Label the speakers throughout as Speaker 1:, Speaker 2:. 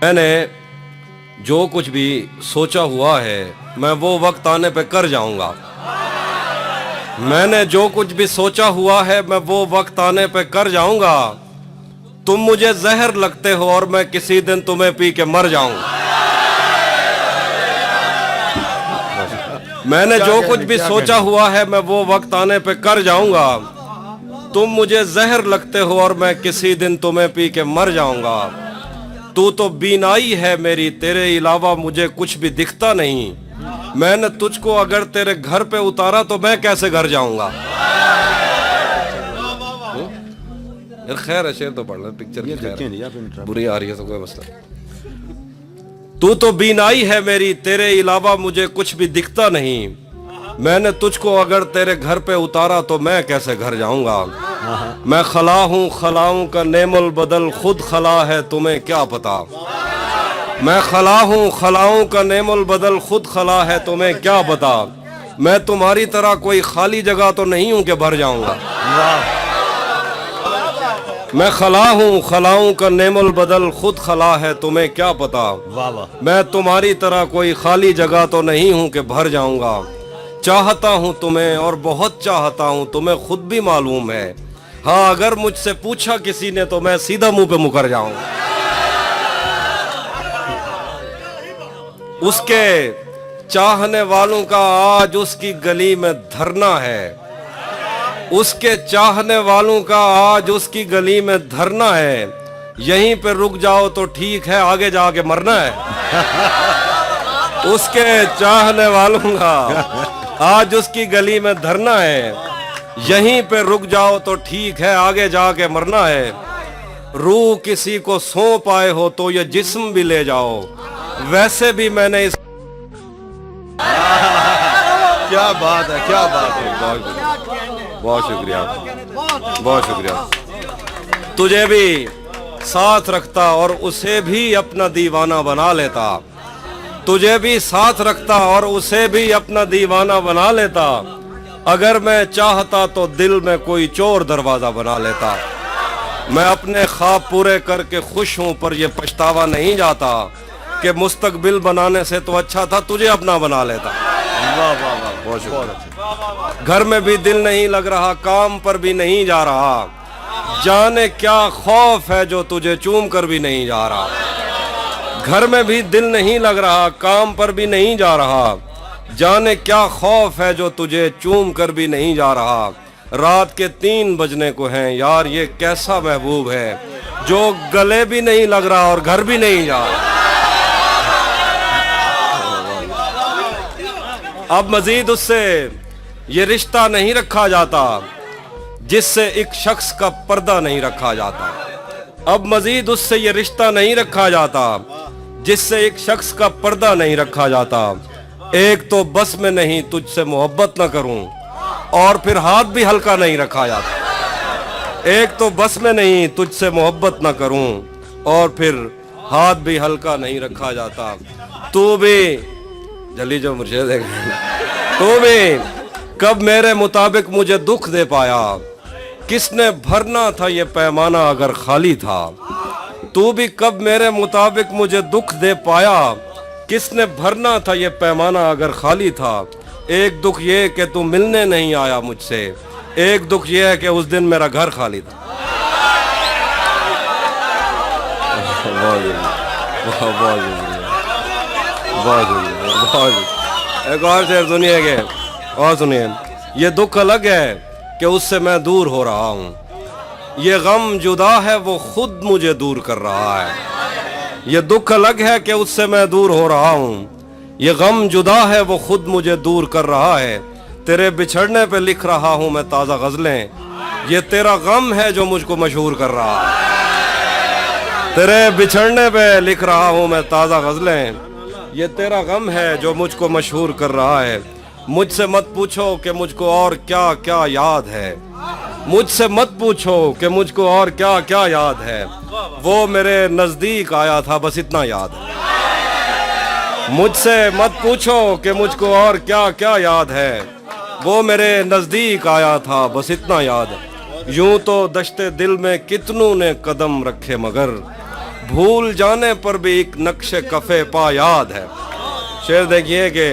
Speaker 1: मैंने जो कुछ भी सोचा हुआ है मैं वो वक्त आने पे कर जाऊंगा। मैंने जो कुछ भी सोचा हुआ है मैं वो वक्त आने पे कर जाऊंगा। तुम मुझे जहर लगते हो और मैं किसी दिन तुम्हें पी के मर जाऊंगा। मैंने जो कुछ भी सोचा हुआ है मैं वो वक्त आने पे कर जाऊंगा। तुम मुझे जहर लगते हो और मैं किसी दिन तुम्हें पी के मर जाऊंगा। तू तो बीनाई है मेरी, तेरे अलावा मुझे कुछ भी दिखता नहीं। मैंने तुझको अगर तेरे घर पे उतारा तो मैं कैसे घर जाऊंगा। यार खैर है, शेर तो पढ़ रहा, पिक्चर बुरी आ रही है तो कोई मसला। तू तो बीनाई है मेरी, तेरे अलावा मुझे कुछ भी दिखता नहीं। मैंने तुझको अगर तेरे घर पे उतारा तो मैं कैसे घर जाऊंगा। मैं खला हूँ खलाऊं का नेमुल बदल, खुद खला है तुम्हें क्या पता। मैं खला हूँ खलाऊं का नेमुल बदल, खुद खला है तुम्हें क्या पता। मैं तुम्हारी तरह कोई खाली जगह तो नहीं हूं कि भर जाऊंगा। मैं खला हूँ खलाऊं का नेमुल बदल, खुद खला है तुम्हें क्या पता। मैं तुम्हारी तरह कोई खाली जगह तो नहीं हूं कि भर जाऊंगा। चाहता हूं तुम्हें और बहुत चाहता हूं, तुम्हें खुद भी मालूम है। हाँ अगर मुझसे पूछा किसी ने तो मैं सीधा मुंह पे मुकर जाऊंगा। उसके चाहने वालों का आज उसकी गली में धरना है। उसके चाहने वालों का आज उसकी गली में धरना है। यहीं पे रुक जाओ तो ठीक है, आगे जाके मरना है। उसके चाहने वालों का आज उसकी गली में धरना है। यहीं पे रुक जाओ तो ठीक है, आगे जाके मरना है। रूह किसी को सौंप आए हो तो ये जिस्म भी ले जाओ। वैसे भी मैंने इस क्या बात है, क्या बात है। बहुत शुक्रिया, बहुत शुक्रिया। तुझे भी साथ रखता और उसे भी अपना दीवाना बना लेता। तुझे भी साथ रखता और उसे भी अपना दीवाना बना लेता। अगर मैं चाहता तो दिल में कोई चोर दरवाजा बना लेता। मैं अपने ख्वाब पूरे करके खुश हूं, पर यह पछतावा नहीं जाता कि मुस्तकबिल बनाने से तो अच्छा था तुझे अपना बना लेता। वाह वाह वाह, बहुत शुक्रिया। घर में भी दिल नहीं लग रहा, काम पर भी नहीं जा रहा। जाने क्या खौफ है जो तुझे चूम कर भी नहीं जा रहा। घर में भी दिल नहीं लग रहा, काम पर भी नहीं जा रहा। जाने क्या खौफ है जो तुझे चूम कर भी नहीं जा रहा। रात के 3 बजने को हैं यार, ये कैसा महबूब है जो गले भी नहीं लग रहा और घर भी नहीं जा रहा। अब मजीद उससे ये रिश्ता नहीं रखा जाता जिससे एक शख्स का पर्दा नहीं रखा जाता। अब मजीद उससे ये रिश्ता नहीं रखा जाता जिससे एक शख्स का पर्दा नहीं रखा जाता। एक तो बस में नहीं तुझसे मोहब्बत न करूं, और फिर हाथ भी हल्का नहीं रखा जाता। एक तो बस में नहीं तुझसे मोहब्बत न करूं, और फिर हाथ भी हल्का नहीं रखा जाता। तू भी जल्दी जो मुझे देख, तू भी कब मेरे मुताबिक मुझे दुख दे पाया। किसने भरना था ये पैमाना अगर खाली था। तू भी कब मेरे मुताबिक मुझे दुख दे पाया। किसने भरना था ये पैमाना अगर खाली था। एक दुख ये कि तू मिलने नहीं आया मुझसे। एक दुख ये है कि उस दिन मेरा घर खाली था। एक और शेर सुनिए के, और सुनिए। ये दुख अलग है कि उससे मैं दूर हो रहा हूँ। ये गम जुदा है वो खुद मुझे दूर कर रहा है। ये दुख अलग है कि उससे मैं दूर हो रहा हूँ। ये गम जुदा है वो खुद मुझे दूर कर रहा है। तेरे बिछड़ने पे लिख रहा हूँ मैं ताज़ा गज़लें। ये तेरा गम है जो मुझको मशहूर कर रहा है। तेरे बिछड़ने पे लिख रहा हूँ मैं ताज़ा गज़लें। ये तेरा गम है जो मुझको मशहूर कर रहा है। मुझसे मत पूछो कि मुझको और क्या क्या याद है। मुझसे मत पूछो कि मुझको और क्या क्या याद है। वो मेरे नजदीक आया था बस इतना याद है। मुझसे मत पूछो कि मुझको और क्या क्या याद है। वो मेरे नजदीक आया था बस इतना याद है। यूं तो दश्ते दिल में कितनों ने कदम रखे मगर भूल जाने पर भी एक नक्शे कफे पा याद है। शेर देखिए कि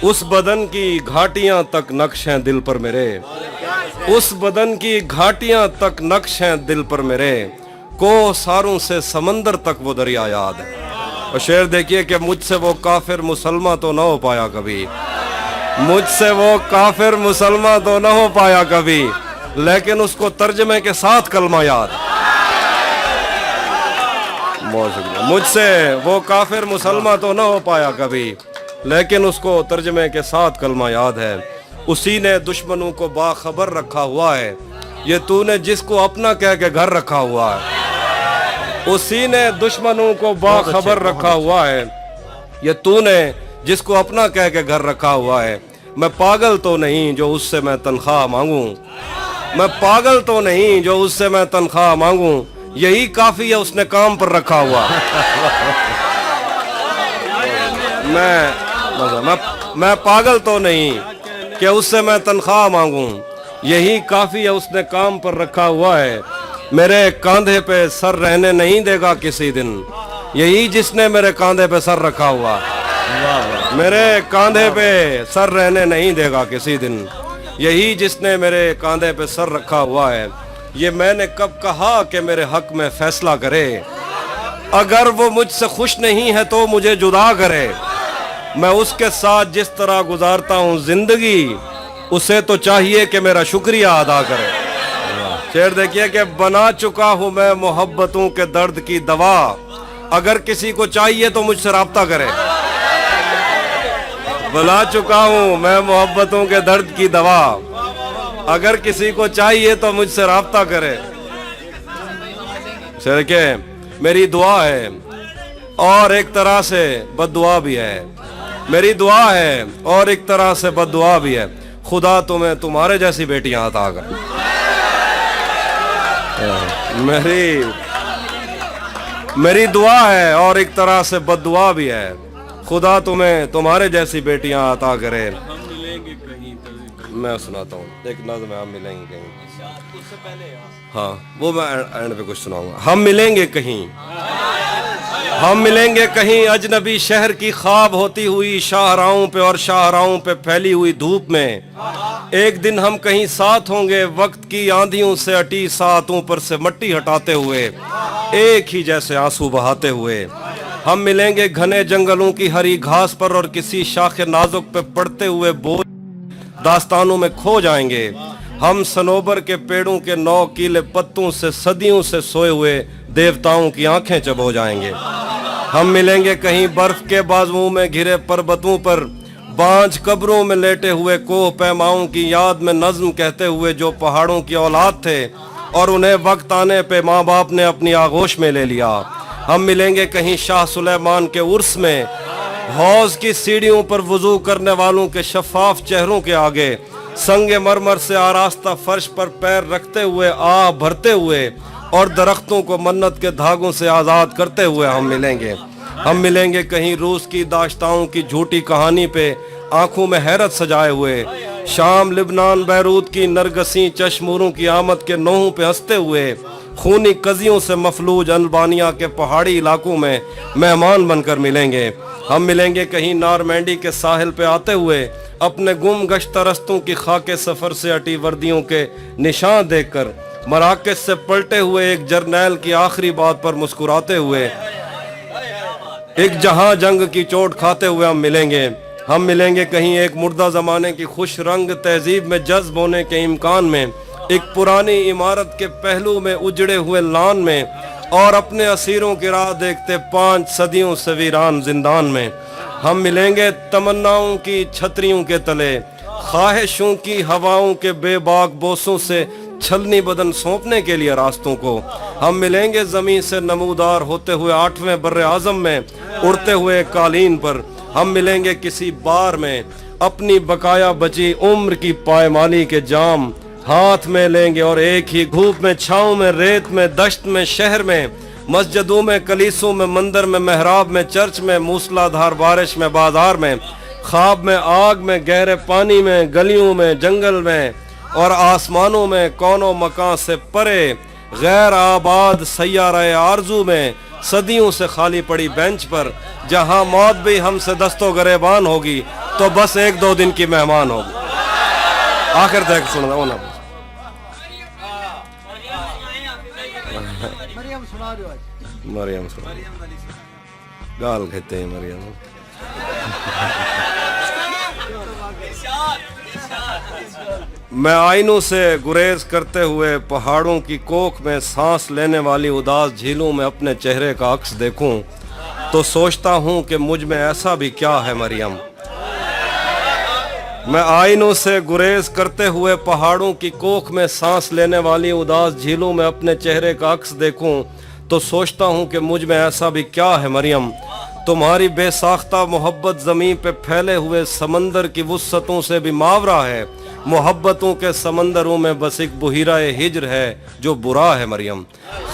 Speaker 1: उस बदन की घाटियां तक नक्श हैं दिल पर मेरे, उस बदन की घाटियां तक नक्श हैं दिल पर मेरे, कोसारों से समंदर तक वो दरिया याद है। और शेर देखिए कि मुझसे वो काफिर मुसलमान तो ना हो पाया कभी, मुझसे वो काफिर मुसलमान तो ना हो पाया कभी, लेकिन उसको तर्जमे के साथ कलमा याद है। बहुत शुक्रिया। मुझसे वो काफिर मुसलमान तो ना हो पाया कभी, लेकिन उसको तर्जमे के साथ कलमा याद है। उसी ने दुश्मनों को बाखबर रखा हुआ है, ये तूने जिसको अपना कह के घर रखा हुआ है। उसी ने दुश्मनों को बाखबर रखा हुआ है, ये तूने जिसको अपना कह के घर रखा हुआ है। मैं पागल तो नहीं जो उससे मैं तनख्वाह मांगूं, मैं पागल तो नहीं जो उससे मैं तनख्वाह मांगूं, यही काफी है उसने काम पर रखा हुआ। मैं पागल तो नहीं कि उससे मैं तनख्वाह मांगूं, यही काफी है उसने काम पर रखा हुआ है। मेरे कांधे पे सर रहने नहीं देगा किसी दिन, यही जिसने मेरे कांधे पे सर रखा हुआ। मेरे कांधे पे सर रहने नहीं देगा किसी दिन, यही जिसने मेरे कांधे पे सर रखा हुआ है। ये मैंने कब कहा कि मेरे हक में फैसला करे, अगर वो मुझसे खुश नहीं है तो मुझे जुदा करे। मैं उसके साथ जिस तरह गुजारता हूँ जिंदगी, उसे तो चाहिए कि मेरा शुक्रिया अदा करे। शेर देखिए कि बना चुका हूँ मैं मोहब्बतों के दर्द की दवा, अगर किसी को चाहिए तो मुझसे राब्ता करे। बना चुका हूँ मैं मोहब्बतों के दर्द की दवा, अगर किसी को चाहिए तो मुझसे राब्ता करे। शेर के मेरी दुआ है और एक तरह से बद्दुआ भी है, मेरी दुआ है और एक तरह से बद्दुआ भी है, खुदा तुम्हें तुम्हारे जैसी बेटियां अता करे। मेरी दुआ है और एक तरह से बद्दुआ भी है, खुदा तुम्हें तुम्हारे जैसी बेटियां अता करे। मैं सुनाता हूँ एक नज़्म है, हम मिलेंगे कहीं। उससे पहले हाँ वो मैं एंड पे कुछ सुनाऊंगा। हम मिलेंगे कहीं, हम मिलेंगे कहीं अजनबी शहर की ख्वाब होती हुई शाहराहों पे और शाहराहों पे फैली हुई धूप में। एक दिन हम कहीं साथ होंगे वक्त की आंधियों से अटी सातों पर से मट्टी हटाते हुए, एक ही जैसे आंसू बहाते हुए। हम मिलेंगे घने जंगलों की हरी घास पर और किसी शाखे नाजुक पे पड़ते हुए बोझ दास्तानों में खो जाएंगे। हम सनोबर के पेड़ों के 9 कीले पत्तों से सदियों से सोए हुए देवताओं की आंखें चबो जाएंगे। हम मिलेंगे कहीं बर्फ के बाजुओं में घिरे पर्वतों पर, बांझ कब्रों में लेटे हुए कोह पैमाओं की याद में नज्म कहते हुए जो पहाड़ों की औलाद थे और उन्हें वक्त आने पे माँ बाप ने अपनी आगोश में ले लिया। हम मिलेंगे कहीं शाह सुलेमान के उर्स में, हौज की सीढ़ियों पर वुजू करने वालों के शफाफ चेहरों के आगे, संगे मरमर से आरास्ता फर्श पर पैर रखते हुए आह भरते हुए और दरख्तों को मन्नत के धागों से आज़ाद करते हुए हम मिलेंगे। हम मिलेंगे कहीं रूस की दाश्ताओं की झूठी कहानी पे आंखों में हैरत सजाए हुए, शाम लिबनान बैरूत की नरगसी चश्मूरों की आमद के नोहों पे हंसते हुए, खूनी कजियों से मफलूज अल्बानिया के पहाड़ी इलाकों में मेहमान बनकर मिलेंगे। हम मिलेंगे कहीं नारमैंडी के साहिल पे आते हुए, अपने गुम गश्त रस्तों की खाके सफर से अटी वर्दियों के निशान देखकर, मराकज से पलटे हुए एक जर्नैल की आखिरी बात पर मुस्कुराते हुए, एक जहां जंग की चोट खाते हुए हम मिलेंगे। हम मिलेंगे कहीं एक मुर्दा जमाने की खुश रंग तहजीब में जज्ब होने के इम्कान में, एक पुरानी इमारत के पहलू में उजड़े हुए लान में और अपने असीरों की राह देखते 5 सदियों से वीरान जिंदान में। हम मिलेंगे तमन्नाओं की छतरियों के तले, ख्वाहिशों की हवाओं के बेबाक बोसों से छलनी बदन सौंपने के लिए रास्तों को। हम मिलेंगे जमीन से नमूदार होते हुए 8वें बर्रे आजम में उड़ते हुए कालीन पर। हम मिलेंगे किसी बार में, अपनी बकाया बची उम्र की पायमाली के जाम हाथ में लेंगे और एक ही धूप में, छाँव में, रेत में, दश्त में, शहर में, मस्जिदों में, कलीसों में, मंदिर में, मेहराब में, चर्च में, मूसलाधार बारिश में, बाजार में, ख्वाब में, आग में, गहरे पानी में, गलियों में, जंगल में और आसमानों में, कौनों मकान से परे, غیر آباد سیارہ آرزو میں صدیوں سے خالی پڑی بینچ پر جہاں موت بھی ہم سے دست و گریبان ہوگی تو بس ایک دو دن کی مہمان ہوگی. آخر تک سننا ہونا مریم سنا گال کہتے ہیں مریم. میں آئینوں سے گریز کرتے ہوئے پہاڑوں کی کوکھ میں سانس لینے والی اداس جھیلوں میں اپنے چہرے کا عکس دیکھوں تو سوچتا ہوں کہ مجھ میں ایسا بھی کیا ہے مریم. میں آئینوں سے گریز کرتے ہوئے پہاڑوں کی کوکھ میں سانس لینے والی اداس جھیلوں میں اپنے چہرے کا عکس دیکھوں تو سوچتا ہوں کہ مجھ میں ایسا بھی کیا ہے مریم. تمہاری بے ساختہ محبت زمین پہ پھیلے ہوئے سمندر کی وسعتوں سے بھی ماورا ہے. محبتوں کے سمندروں میں بس ایک بحیرہ ہجر ہے جو برا ہے مریم.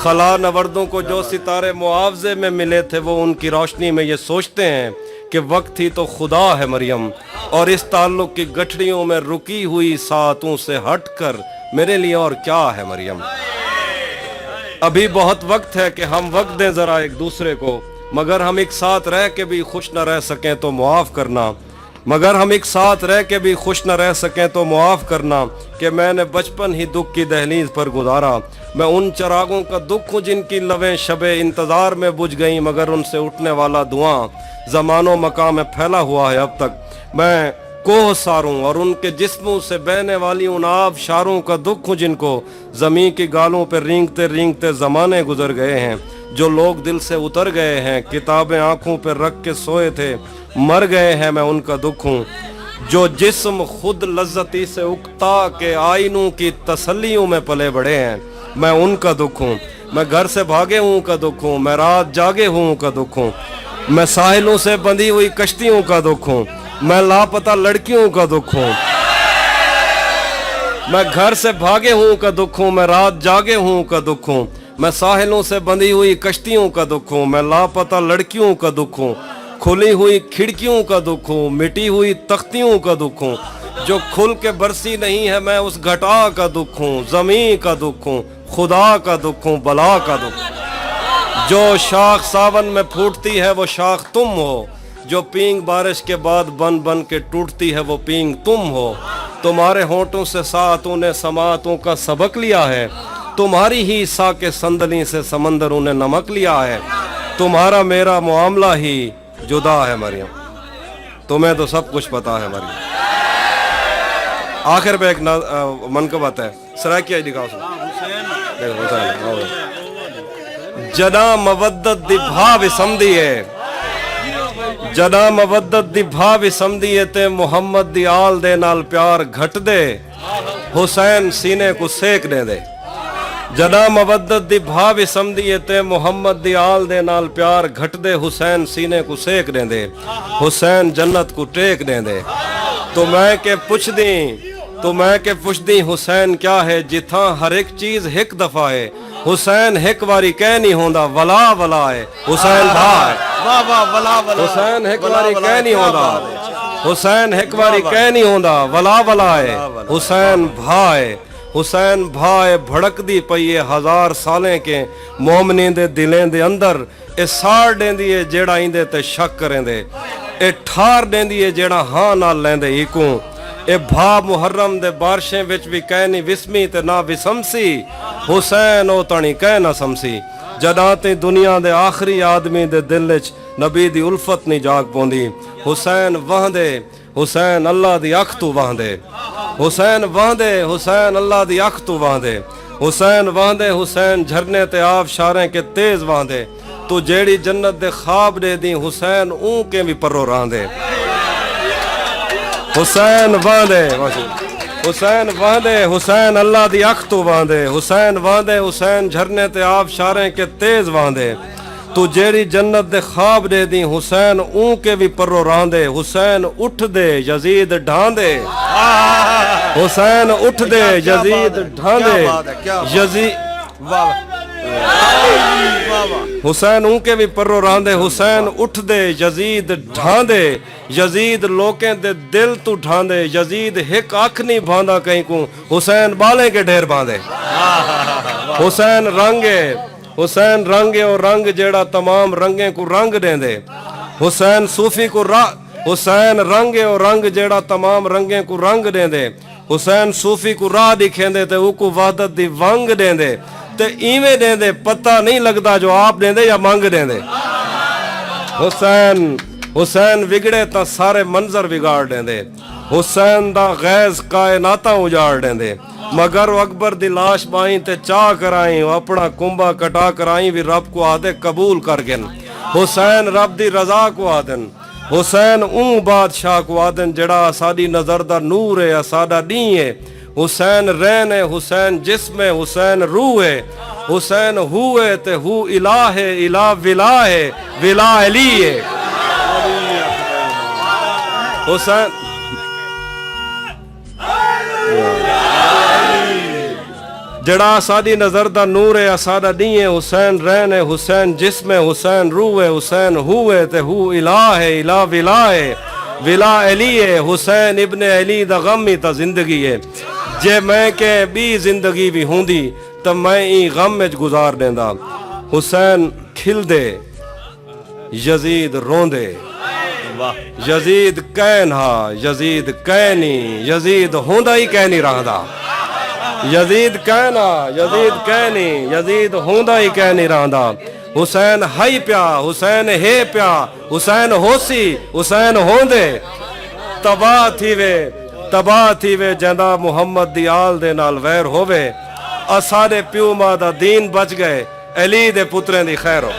Speaker 1: خلا نوردوں کو جو ستارے معاوضے میں ملے تھے وہ ان کی روشنی میں یہ سوچتے ہیں کہ وقت ہی تو خدا ہے مریم. اور اس تعلق کی گٹھڑیوں میں رکی ہوئی ساعتوں سے ہٹ کر میرے لیے اور کیا ہے مریم. ابھی بہت وقت ہے کہ ہم وقت دیں ذرا ایک دوسرے کو. مگر ہم ایک ساتھ رہ کے بھی خوش نہ رہ سکیں تو معاف کرنا. مگر ہم ایک ساتھ رہ کے بھی خوش نہ رہ سکیں تو معاف کرنا کہ میں نے بچپن ہی دکھ کی دہلیز پر گزارا. میں ان چراغوں کا دکھ ہوں جن کی لویں شب انتظار میں بجھ گئیں مگر ان سے اٹھنے والا دھواں زمان و مکان میں پھیلا ہوا ہے اب تک. میں کوہ ساروں اور ان کے جسموں سے بہنے والی ان آب شاروں کا دکھ ہوں جن کو زمین کی گالوں پہ رینگتے رینگتے زمانے گزر گئے ہیں. جو لوگ دل سے اتر گئے ہیں کتابیں آنکھوں پہ رکھ کے سوئے تھے مر گئے ہیں میں ان کا دکھ ہوں. جو جسم خود لذتی سے اکتا کے آئینوں کی تسلیوں میں پلے بڑے ہیں میں ان کا دکھ ہوں. میں گھر سے بھاگے ہوں کا دکھ ہوں. میں رات جاگے ہوں کا دکھ ہوں. میں ساحلوں سے بندھی ہوئی کشتیوں کا دکھ ہوں. میں لاپتہ لڑکیوں کا دکھ ہوں. میں گھر سے بھاگے ہوں کا دکھ ہوں. میں رات جاگے ہوں کا دکھ ہوں. میں ساحلوں سے بندھی ہوئی کشتیوں کا دکھ ہوں. میں لاپتہ لڑکیوں کا دکھ ہوں. کھلی ہوئی کھڑکیوں کا دکھ ہوں. مٹی ہوئی تختیوں کا دکھ ہوں. جو کھل کے برسی نہیں ہے میں اس گھٹا کا دکھ ہوں. زمین کا دکھ ہوں. خدا کا دکھ ہوں. بلا کا دکھ ہوں. جو شاخ ساون میں پھوٹتی ہے وہ شاخ تم ہو. جو پینگ بارش کے بعد بن بن کے ٹوٹتی ہے وہ پینگ تم ہو. تمہارے ہونٹوں سے ساعتوں نے سماعتوں کا سبق لیا ہے. تمہاری ہی سا کے سندلی سے سمندروں نے نمک لیا ہے. تمہارا میرا معاملہ ہی جدا ہے مریم. تمہیں تو سب کچھ پتا ہے مریم. آخر پہ ایک منقبت ہے سرائکیہ دکھاؤ جنا مودت دی بھاو سمدھیے. جنا مودت دی بھاو سمدھیے تے محمد دی آل دے نال پیار گھٹ دے حسین سینے کو سیک دے دے. جنا مودت دی بھاو سمدھیے تے محمد دی آل دے نال پیار گھٹ دے حسین سینے کو سیک دے دے. حسین جنت کو ٹیک دے دے. تو میں کہ پوچھ دیں حسین کیا ہے جتھاں ہر ایک چیز ایک دفعہ ہے. حسین ایک واری کہہ نہیں ہوندا ولا ولا ہے. حسین بھا ہے. حسین ایک واری کہہ نہیں ہوندا. حسین ایک واری کہہ نہیں ہوندا ولا ولا ہے. حسین بھا ہے. حسین بھائے بھڑک دی پئیے ہزار سالیں کے مومنین دے دلیں دے اندر. اے سار دیں دیئے جیڑا ایندے تے شک کریں دے. اے ٹھار دیں دیئے جیڑا ہاں نہ لیندے ایکوں. اے بھا محرم دے بارشیں وچ بھی کہہ نہیں وسمی تے نہ وسمسی. حسین او تانی کہہ نہ سمسی. جداں تے دنیا دے آخری آدمی دے دل وچ نبی دی الفت نہیں جاگ پوندی. حسین وہندے حسین اللہ دی اکھ تو وہندے. حسین وہندے حسین اللہ دی اکھ تو وہندے. حسین وہندے حسین جھرنے تے آب شاریں کے تیز وہندے. تو جیڑی جنت دے خواب دے دی حسین اون کے بھی پرو راندے. حسین وہندے حسین وہندے حسین اللہ دی اکھ تو وہندے. حسین وہندے حسین جھرنے تے آب شاریں کے تیز وہندے. تو جیڑی جنت دے خواب دے دی حسین اون کے بھی پرو راندے. حسین اٹھ دے یزید ڈھاندے. حسین اٹھ دے یزید ڈھاندے. یزید हुसैन उनके भी परो रहंदे हुसैन उठदे यजीद ढांदे यजीद लोकें दे दिल तू ढांदे यजीद हिक अख नहीं भांदा कहीं को हुसैन बाले के ढेर बांधे हुसैन रंगे और रंग जेड़ा तमाम रंगे को रंग देंदे हुसैन सूफी को हुसैन रंगे और रंग जेड़ा तमाम रंगे को रंग देंदे हुसैन सूफी को राह दिखेंदे ते उको वहदत दी वंग देंदे ते इवें देंदे पता नहीं लगता जो आप देंदे या मंग देंदे हुसैन विगड़े तां सारे मंजर बिगाड़ देंदे हुसैन दा गैज़ कायनाता उजाड़ देंदे मगर अकबर दी लाश बाई ते चाह कराई अपना कुंभा कटा कराई भी रब को आदे कबूल कर गन हुसैन रब दी रजा को आदन हुसैन बादशाह को आदन जड़ा साडी नजर दा नूर है साडा नी है हुसैन रैन है हुसैन जिस्म है हुसैन रूह है हुसैन हुए ते हु इला है इला विला है विला अली है हुसैन जड़ा साडी नजर दा नूर है साडा नी है हुसैन रैन है हुसैन जिस्म है हुसैन रूह है हुसैन हुए ते हु इला है इला विला है विला अली है हुसैन इब्ने अली दा गम ही ता जिंदगी है जे मैं के बी जिंदगी भी होंदी तो मैं ई गम में गुजार देंदा हुसैन खिलदे यजीद रोंदे यजीद कैन हा यजीद कैनी यजीद होंदा ही कह नहीं रहा यजीद कहना यजीद कहनी यजीद होंदा ही कह नहीं रहा हुसैन हाई प्या हुसैन हे प्या हुसैन होसी हुसैन होंदे तबाह थी वे जंदा मुहम्मद दी आल दे नाल वैर होवे आ सारे प्यू मां दा दीन बच गए अली दे पुत्रें दी खैर हो